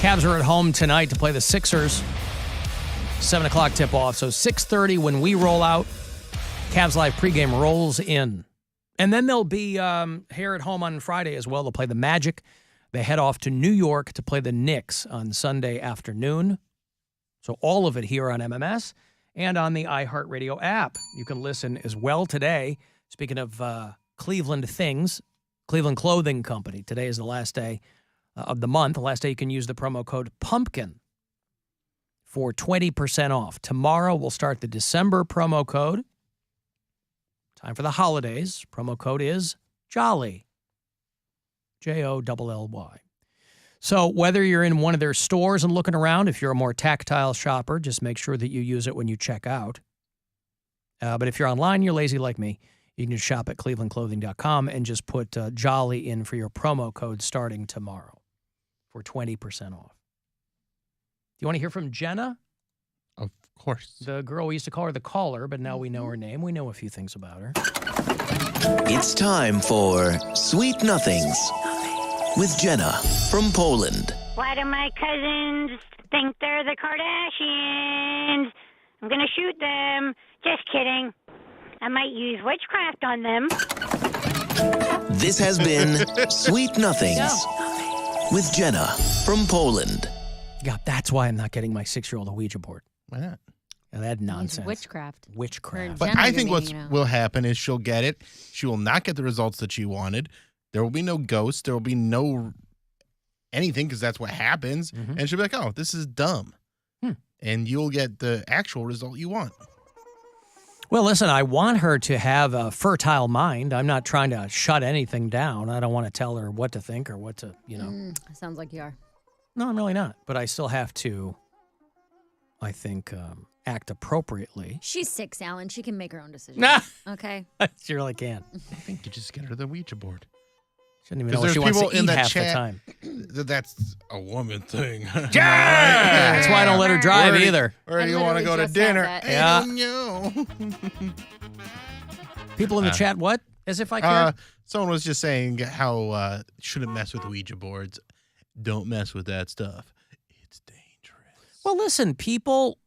Cavs are at home tonight to play the Sixers. 7 o'clock tip-off. So 6:30 when we roll out, Cavs Live pregame rolls in. And then they'll be here at home on Friday as well. They'll play the Magic. They head off to New York to play the Knicks on Sunday afternoon. So all of it here on MMS and on the iHeartRadio app. You can listen as well today. Speaking of Cleveland things, Cleveland Clothing Company. Today is the last day of the month. The last day you can use the promo code PUMPKIN for 20% off. Tomorrow we'll start the December promo code. Time for the holidays. Promo code is JOLLY. JOLLY. So whether you're in one of their stores and looking around, if you're a more tactile shopper, just make sure that you use it when you check out. But if you're online, you're lazy like me, you can just shop at clevelandclothing.com and just put JOLLY in for your promo code starting tomorrow for 20% off. Do you want to hear from Jenna? Of course. The girl we used to call her the caller, but now we know her name. We know a few things about her. It's time for Sweet Nothings with Jenna from Poland. Why do my cousins think they're the Kardashians? I'm going to shoot them. Just kidding. I might use witchcraft on them. This has been Sweet Nothings with Jenna from Poland. Yeah, that's why I'm not getting my 6-year-old a Ouija board. Why not? That nonsense. It's witchcraft. Witchcraft. But Jenna, I you're think what making out. will happen is she'll get it. She will not get the results that she wanted. There will be no ghosts. There will be no anything because that's what happens. Mhm. And she'll be like, oh, this is dumb. Hmm. And you'll get the actual result you want. Well, listen, I want her to have a fertile mind. I'm not trying to shut anything down. I don't want to tell her what to think or what to, Sounds like you are. No, I'm really not. But I still have to, I think, act appropriately. She's 6, Alan. She can make her own decisions. Nah. Okay. She really can. I think you just get her the Ouija board. Shouldn't even know Because what she there's wants to people in eat that half the chat time. That's a woman thing. Yeah! That's why I don't let her drive either. Where I do you want to literally go to just had dinner? that. I Yeah. don't know. People in the chat, what? As if I care? Someone was just saying how shouldn't mess with Ouija boards. Don't mess with that stuff. It's dangerous. Well, listen, people,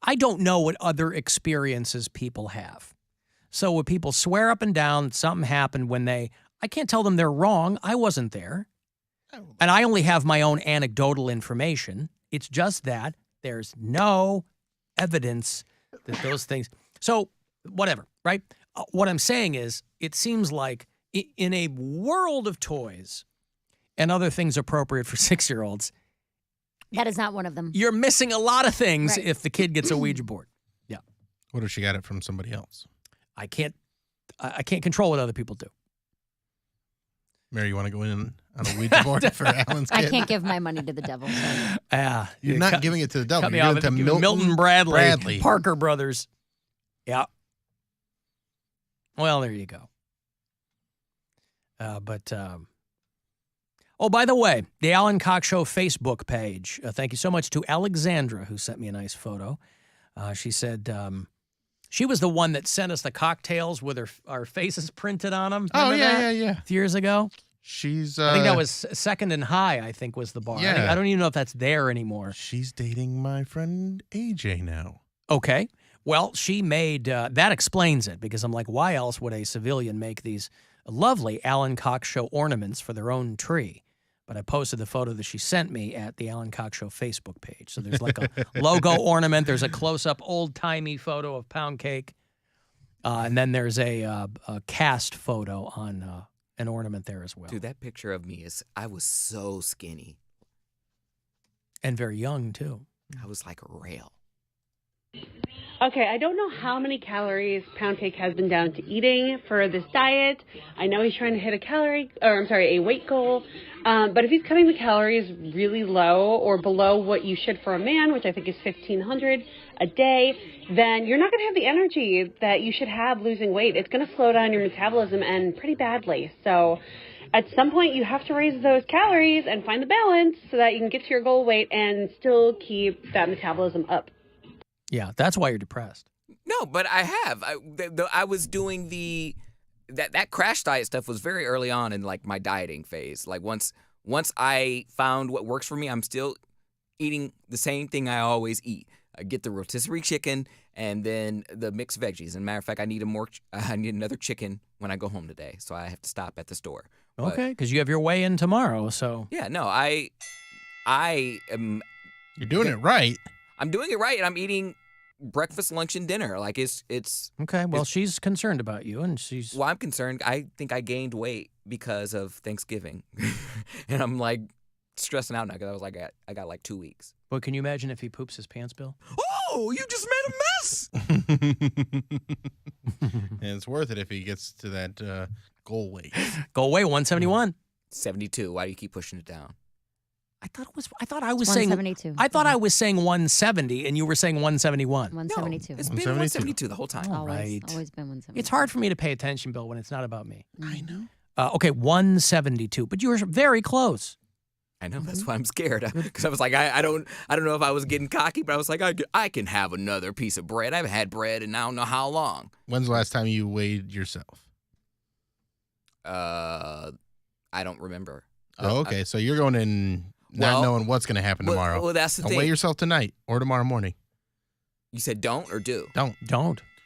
I don't know what other experiences people have. So when people swear up and down that something happened when I can't tell them they're wrong. I wasn't there. And I only have my own anecdotal information. It's just that there's no evidence that those things. So whatever, right? What I'm saying is it seems like in a world of toys and other things appropriate for 6-year-olds, That is not one of them. you're missing a lot of things Right. if the kid gets a Ouija board. Yeah. What if she got it from somebody else? I can't control what other people do. Mary, you want to go in on a Ouija board for Alan's kid? I can't give my money to the devil. So. You're not giving it to the devil. Cut me You're off. giving it to Milton Bradley, Bradley. Parker Brothers. Yeah. Well, there you go. Oh, by the way, the Alan Cox Show Facebook page. Thank you so much to Alexandra, who sent me a nice photo. She said she was the one that sent us the cocktails with our faces printed on them. Oh, Remember that? yeah. A few years ago. She's. I think that was Second and High, I think was the bar. Yeah. I don't even know if that's there anymore. She's dating my friend AJ now. Okay. Well, she made, that explains it, because I'm like, why else would a civilian make these lovely Alan Cox Show ornaments for their own tree? But I posted the photo that she sent me at the Alan Cox Show Facebook page. So there's like a logo ornament. There's a close-up old-timey photo of Poundcake. And then there's a cast photo on an ornament there as well. Dude, that picture of me I was so skinny. And very young, too. I was like a rail. Okay, I don't know how many calories Poundcake has been down to eating for this diet. I know he's trying to hit a weight goal. But if he's cutting the calories really low or below what you should for a man, which I think is 1,500 a day, then you're not going to have the energy that you should have losing weight. It's going to slow down your metabolism and pretty badly. So at some point you have to raise those calories and find the balance so that you can get to your goal weight and still keep that metabolism up. Yeah, that's why you're depressed. No, but I have. I was doing that crash diet stuff was very early on in like my dieting phase. Like once once I found what works for me, I'm still eating the same thing I always eat. I get the rotisserie chicken and then the mixed veggies. And matter of fact, I need another chicken when I go home today, so I have to stop at the store. Okay, because you have your weigh-in tomorrow, so. Yeah, no, I am. You're doing it right. I'm doing it right, and I'm eating breakfast, lunch, and dinner. Like it's. Okay, well, she's concerned about you, and she's. Well, I'm concerned. I think I gained weight because of Thanksgiving, and I'm like stressing out now because I was like, I got like 2 weeks. But can you imagine if he poops his pants, Bill? Oh, you just made a mess. And it's worth it if he gets to that goal weight. Goal weight 171. 72. Why do you keep pushing it down? I thought I was saying 172. I thought I was saying 170 and you were saying 171. 172. No, it's been 172 the whole time. All right. Always been 172. It's hard for me to pay attention, Bill, when it's not about me. I know. Okay, 172. But you were very close. I know. That's why I'm scared. Because I was like, I don't know if I was getting cocky, but I was like, I can have another piece of bread. I haven't had bread in I don't know how long. When's the last time you weighed yourself? I don't remember. Oh, okay. So you're going in not knowing what's going to happen tomorrow. Well, that's the thing. Weigh yourself tonight or tomorrow morning. You said don't or do? Don't.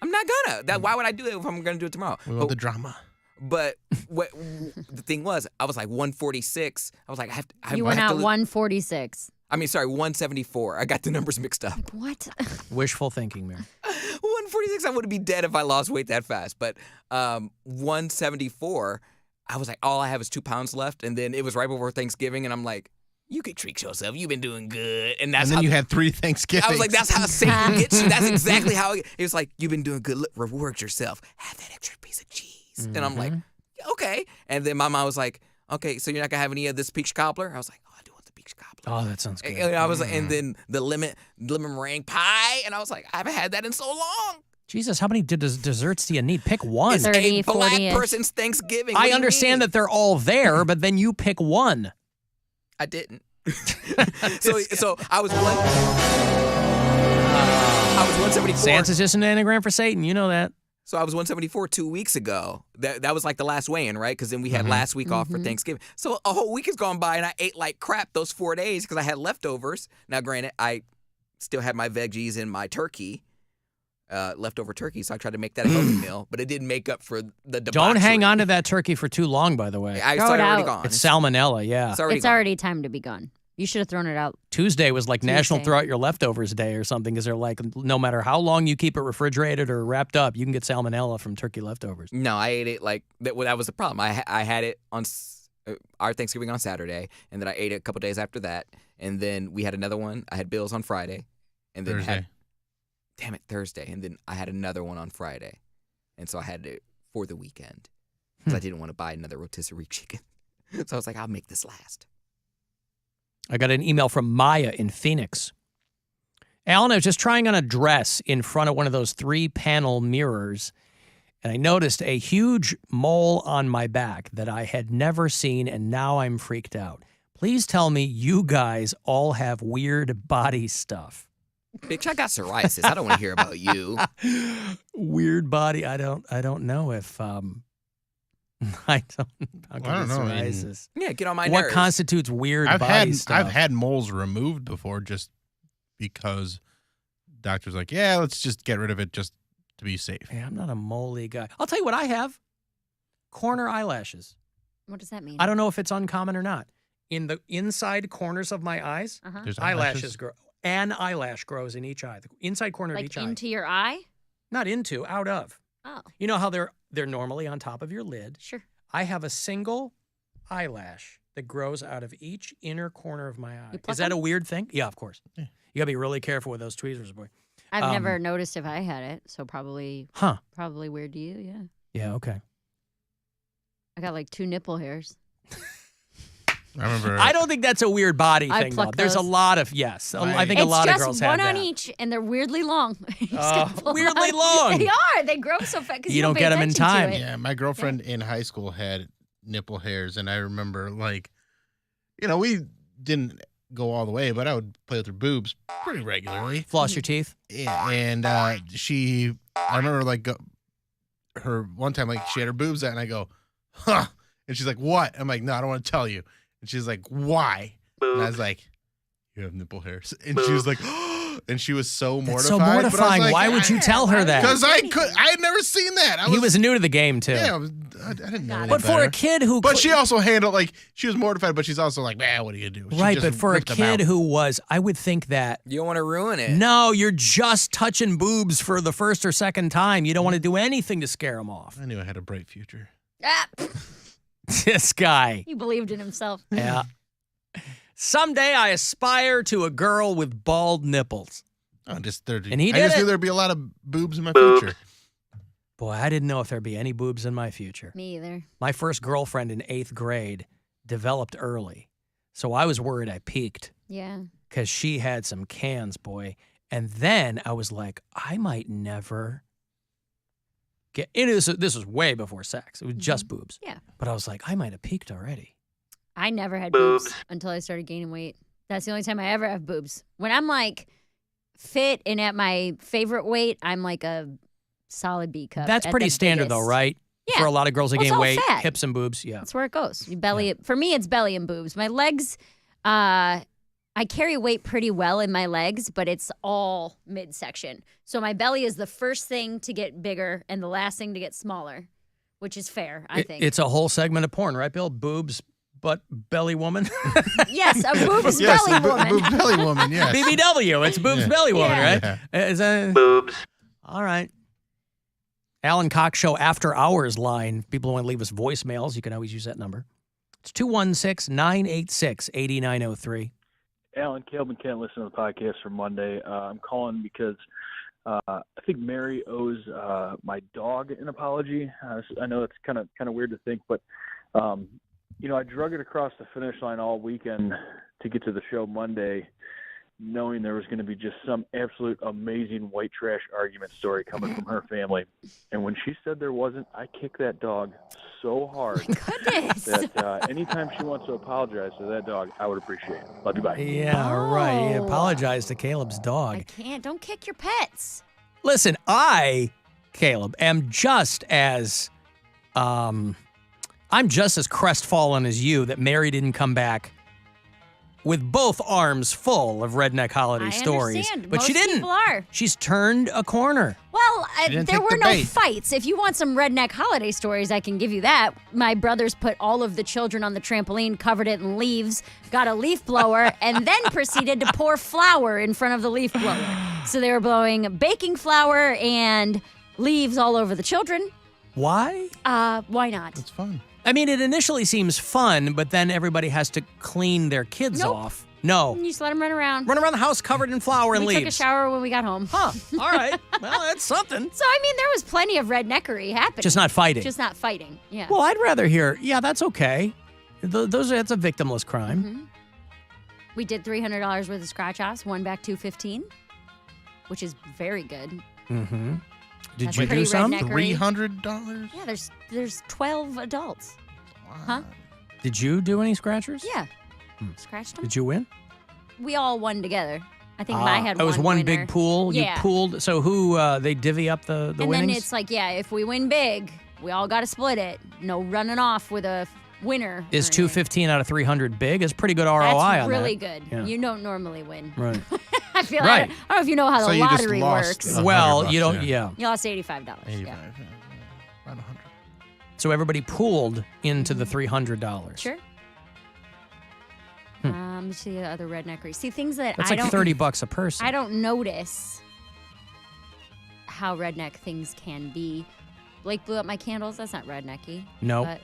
I'm not gonna. Why would I do it if I'm going to do it tomorrow? We want the drama. But what the thing was, I was like 146. I was like, You went out 146. I mean, sorry, 174. I got the numbers mixed up. Like, what? Wishful thinking, Mary. 146, I would be dead if I lost weight that fast. But 174, I was like, all I have is 2 pounds left. And then it was right before Thanksgiving, and I'm like, you could treat yourself. You've been doing good. And then you had 3 Thanksgivings. I was like, that's how Satan gets you. That's exactly how it was like, you've been doing good. Look, reward yourself. Have that extra piece of cheese. Mm-hmm. And I'm like, okay. And then my mom was like, okay, so you're not going to have any of this peach cobbler? I was like, oh, I do want the peach cobbler. Oh, that sounds good. And I was like, and then the lemon meringue pie. And I was like, I haven't had that in so long. Jesus, how many desserts do you need? Pick one. It's 30, a black 40-ish. person's Thanksgiving. I understand that they're all there, but then you pick one. I didn't. so I was 174. Santa's just an anagram for Satan. You know that. So I was 174 2 weeks ago. That was like the last weigh-in, right? Because then we had last week off for Thanksgiving. So a whole week has gone by, and I ate like crap those 4 days because I had leftovers. Now, granted, I still had my veggies and my turkey, leftover turkey, so I tried to make that a healthy meal, but it didn't make up for the debauchery. Don't hang on to that turkey for too long, by the way. It's Throw it already out. gone. It's salmonella, yeah. It's already It's gone. already time to be gone. You should have thrown it out. Tuesday was like National Tuesday. Throw Out Your Leftovers Day or something, because they're like, no matter how long you keep it refrigerated or wrapped up, you can get salmonella from turkey leftovers. No, I ate it like that. Well, that was the problem. I had it on our Thanksgiving on Saturday, and then I ate it a couple days after that, and then we had another one. I had Bill's on Friday, and then Thursday, and then I had another one on Friday, and so I had it for the weekend because I didn't want to buy another rotisserie chicken. So I was like, I'll make this last. I got an email from Maya in Phoenix. Alan, I was just trying on a dress in front of one of those 3-panel mirrors, and I noticed a huge mole on my back that I had never seen, and now I'm freaked out. Please tell me you guys all have weird body stuff. Bitch, I got psoriasis. I don't want to hear about you. Weird body. I don't know if I don't know. Psoriasis. Yeah, get on my What nerves. constitutes weird I've body stuff? I've had moles removed before just because doctor's like, yeah, let's just get rid of it just to be safe. Yeah, I'm not a moley guy. I'll tell you what I have. Corner eyelashes. What does that mean? I don't know if it's uncommon or not. In the inside corners of my eyes, There's eyelashes grow. An eyelash grows in each eye. The inside corner of Like each eye. into your eye? Not into, out of. Oh, You know how they're normally on top of your lid. sure. I have a single eyelash that grows out of each inner corner of my eye. You pluck Is that a them? weird thing? Yeah, of course. Yeah. You gotta be really careful with those tweezers, boy. I've never noticed if I had it, so probably weird to you, yeah. Yeah, okay. I got like 2 nipple hairs. I remember. I don't think that's a weird body I thing, though. pluck There's a those. lot of, yes. I think It's a lot of just girls have one that. on each, and they're weirdly long. You just Oh, gotta pull weirdly out. long. They are. They grow so fast because You don't don't pay get 'em in attention to time. it. Yeah, my girlfriend in high school had nipple hairs, and I remember, like, we didn't go all the way, but I would play with her boobs pretty regularly. Floss your teeth. Yeah, and I remember, like, her one time, like, she had her boobs out, and I go, huh, and she's like, what? I'm like, no, I don't want to tell you. And she's like, why? And I was like, you have nipple hairs. And she was like, and she was so mortified. That's so mortifying. Like, why would you tell her that? Because I had never seen that. He was new to the game, too. Yeah, I didn't know. But for a kid who... But she also handled, like, she was mortified, but she's also like, man, what are you going to do? Right, but for a kid who was, I would think that... You don't want to ruin it. No, you're just touching boobs for the first or second time. You don't want to do anything to scare them off. I knew I had a bright future. This guy. He believed in himself. Yeah. Someday I aspire to a girl with bald nipples. Oh, just 30. And he did I just it. knew there'd be a lot of boobs in my future. Boy, I didn't know if there'd be any boobs in my future. Me either. My first girlfriend in 8th grade developed early, so I was worried I peaked. Yeah. Because she had some cans, boy. And then I was like, I might never get... This was way before sex. It was just boobs. Yeah. But I was like, I might have peaked already. I never had boobs until I started gaining weight. That's the only time I ever have boobs. When I'm like fit and at my favorite weight, I'm like a solid B cup. That's pretty standard though, right? Yeah. For a lot of girls that gain all weight, fat. hips and boobs, yeah. That's where it goes. You belly. For me, it's belly and boobs. My legs, I carry weight pretty well in my legs, but it's all midsection. So my belly is the first thing to get bigger and the last thing to get smaller, which is fair, I think. It's a whole segment of porn, right, Bill? Boobs, butt, belly woman. Yes, a boobs belly woman. Boobs belly woman, yes. BBW, it's boobs belly woman, right? Yeah. Is that... Boobs. All right. Alan Cox Show After Hours line. People want to leave us voicemails. You can always use that number. It's 216-986-8903. Alan, Caleb, and Kent listen to the podcast for Monday. I'm calling because I think Mary owes my dog an apology. I know it's kind of weird to think, but I drug it across the finish line all weekend to get to the show Monday, knowing there was going to be just some absolute amazing white trash argument story coming from her family. And when she said there wasn't, I kicked that dog so hard that anytime she wants to apologize to that dog, I would appreciate it. Love you, bye. Yeah, right. He apologized to Caleb's dog. I can't. Don't kick your pets. Listen, Caleb, am just as, I'm just as crestfallen as you that Mary didn't come back with both arms full of redneck holiday stories. Understand. But Most she didn't. people are. She's turned a corner. Well, didn't there take were the no bait. fights. If you want some redneck holiday stories, I can give you that. My brothers put all of the children on the trampoline, covered it in leaves, got a leaf blower, and then proceeded to pour flour in front of the leaf blower. So they were blowing baking flour and leaves all over the children. Why? Why not? It's fun. I mean, it initially seems fun, but then everybody has to clean their kids Nope. off. No. You just let them run around. Run around the house covered in flour and We leaves. took a shower when we got home. Huh. All right. Well, that's something. So, I mean, there was plenty of redneckery happening. Just not fighting. Just not fighting, yeah. Well, I'd rather hear, yeah, that's okay. That's a victimless crime. Mm-hmm. We did $300 worth of scratch-offs, won back $215, which is very good. Mm-hmm. Did That's you pretty do some? redneckery. $300? Yeah, there's 12 adults. Huh? Did you do any scratchers? Yeah. Scratched them. Did you win? We all won together. I think I had It was one winner. big pool. Yeah. You pooled. So who, they divvy up the and winnings? then it's like, yeah, if we win big, we all got to split it. No running off with a winner. Is or anything. 215 out of 300 big? It's pretty good ROI That's on really that. good. Yeah. You don't normally win. Right. I feel Right. like, I don't know if you know how So the you just lottery lost works. $100, Well, you don't, yeah. You lost $85. 85. Yeah. About 100. So everybody pooled into the $300. Sure. Let's see the other redneckery. See, things that That's I like don't... $30 a person. I don't notice how redneck things can be. Blake blew up my candles. That's not rednecky. No. But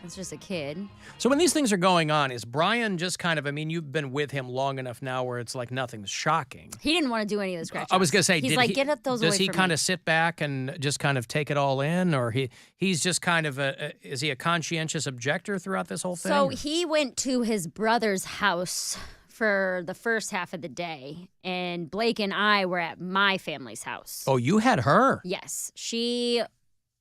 that's just a kid. So when these things are going on, is Brian just kind of, I mean, you've been with him long enough now where it's like nothing's shocking. He didn't want to do any of the scratch. I was going to say, he's like, get up those away does he from kind me. of sit back and just kind of take it all in? Or he's just kind of, is he a conscientious objector throughout this whole thing? So he went to his brother's house for the first half of the day, and Blake and I were at my family's house. Oh, you had her. Yes. She...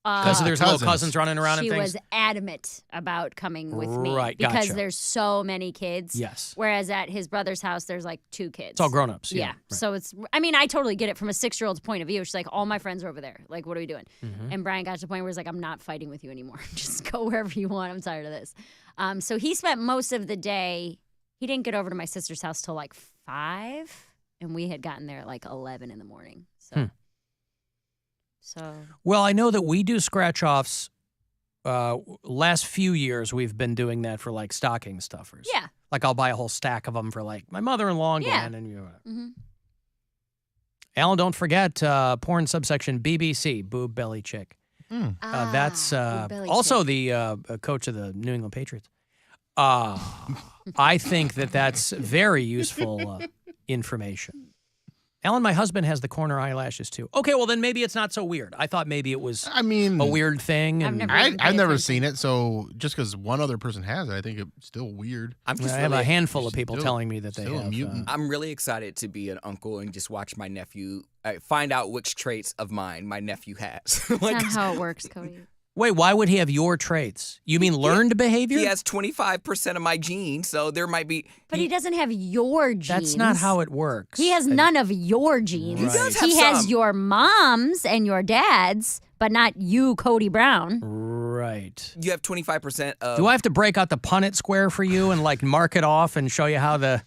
Because there's little cousins running around and she things? was adamant about coming with me. Right, because gotcha. there's so many kids. Yes. Whereas at his brother's house, there's like 2 kids. It's all grown-ups. Yeah. Right. So it's, I mean, I totally get it from a 6-year-old's point of view. She's like, all my friends are over there. Like, what are we doing? Mm-hmm. And Brian got to the point where he's like, I'm not fighting with you anymore. Just go wherever you want. I'm tired of this. So he spent most of the day. He didn't get over to my sister's house till like 5, and we had gotten there at like 11 in the morning. So. Well, I know that we do scratch-offs. Last few years, we've been doing that for like stocking stuffers. Yeah. Like I'll buy a whole stack of them for like my mother-in-law again. And you. Alan, don't forget porn subsection BBC, boob belly chick. That's also the coach of the New England Patriots. I think that's very useful information. Alan, my husband has the corner eyelashes too. Okay, well then maybe it's not so weird. I thought maybe it was a weird thing. I've never seen it, so just because one other person has it, I think it's still weird. I have a handful of people telling me that they have. I'm really excited to be an uncle and just watch my nephew find out which traits of mine my nephew has. That's not how it works, Cody. Wait, why would he have your traits? You mean learned behavior? He has 25% of my genes, so there might be... But he doesn't have your genes. That's not how it works. He has none of your genes. Right. He does have He has your mom's and your dad's, but not you, Cody Brown. Right. You have 25% of... Do I have to break out the Punnett square for you and like mark it off and show you how the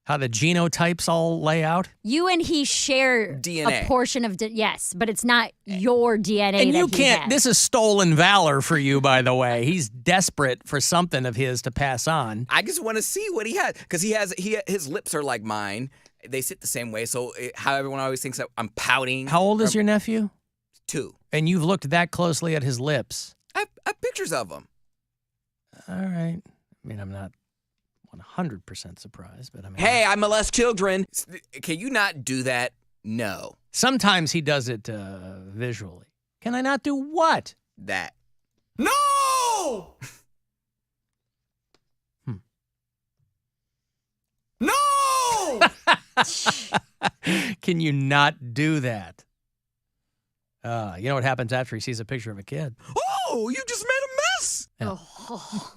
genotypes all lay out? You and he share DNA. a portion of yes, but it's not your DNA. And you that can't. He has. This is stolen valor for you, by the way. He's desperate for something of his to pass on. I just want to see what he has because his lips are like mine. They sit the same way. So how everyone always thinks that I'm pouting. How old is your nephew? 2. And you've looked that closely at his lips. I have pictures of him. All right. I mean, I'm not 100% surprised, but I mean... Hey, I molest children. Can you not do that? No. Sometimes he does it visually. Can I not do what? That. No! No! Can you not do that? You know what happens after he sees a picture of a kid? Oh, you just made a mess! Yeah. Oh.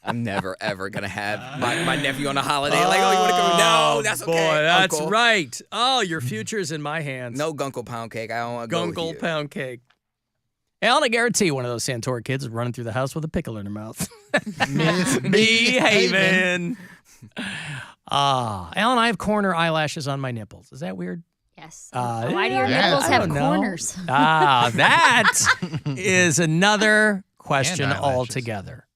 I'm never, ever going to have my nephew on a holiday. Like, oh, you want to go? No, that's okay. Boy, that's Uncle. right. Oh, your future's in my hands. No Gunkle Poundcake. I don't want to go with Gunkle you. Poundcake. Alan, I guarantee one of those Santora kids is running through the house with a pickle in her mouth. Misbehaving. Alan, I have corner eyelashes on my nipples. Is that weird? Yes. Why do your yeah, nipples I have don't know. corners? That is another question And eyelashes. altogether.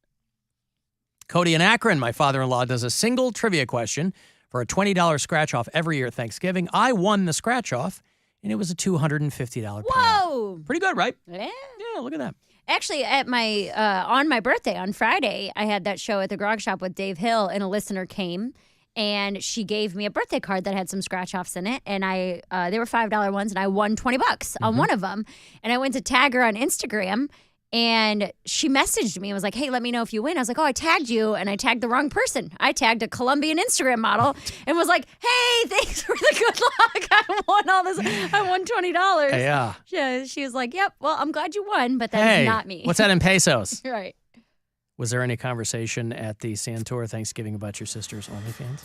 Cody in Akron, my father-in-law, does a single trivia question for a $20 scratch-off every year at Thanksgiving. I won the scratch-off, and it was a $250 payout. Whoa. Pretty good, right? Yeah. Yeah, look at that. Actually, at my on my birthday on Friday, I had that show at the Grog Shop with Dave Hill, and a listener came, and she gave me a birthday card that had some scratch-offs in it, and they were $5 ones, and I won $20 on one of them. And I went to tag her on Instagram, and she messaged me and was like, hey, let me know if you win. I was like, oh, I tagged you, and I tagged the wrong person. I tagged a Colombian Instagram model and was like, hey, thanks for the good luck. I won all this. I won $20. Yeah. She was like, yep, well, I'm glad you won, but that is not me. What's that in pesos? Right. Was there any conversation at the Santora Thanksgiving about your sister's OnlyFans?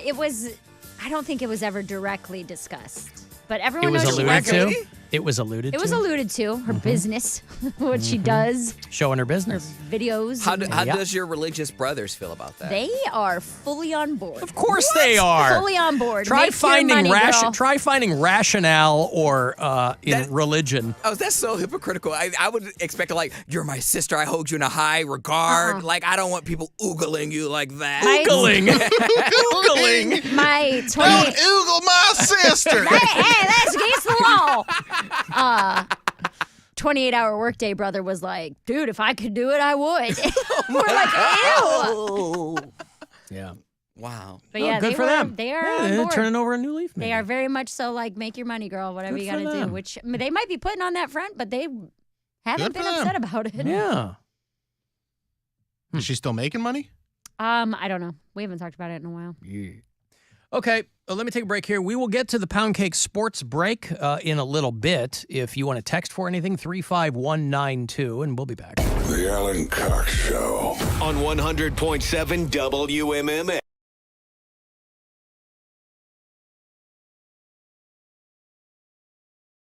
It was, I don't think it was ever directly discussed, but It everyone was knows she alluded wasn't. to? It was alluded to? It was alluded to, her business, what she does, Showing her her business. videos. How Yeah. does your religious brothers feel about that? They are fully on board. Of course they are. Fully on board. Try Make your money, girl. finding rationale or in religion. Oh, that's so hypocritical. I would expect like, you're my sister. I hold you in a high regard. Like, I don't want people oogling you like that. Oogling. Oogling. My 20. Don't oogle my sister. Hey, that's against the law. 28-hour workday brother was like, dude, if I could do it, I would. We're like, ew. Yeah. Wow. But yeah, good they for were, them. They are Yeah, on they're board. turning over a new leaf. They maybe. are very much so like, make your money, girl, whatever Good you for got to do. them. Which I mean, they might be putting on that front, but they haven't Good been for them. upset about it. Yeah. Is she still making money? I don't know. We haven't talked about it in a while. Yeah. Okay, let me take a break here. We will get to the Poundcake Sports break in a little bit. If you want to text for anything, 35192, and we'll be back. The Alan Cox Show. On 100.7 WMMS.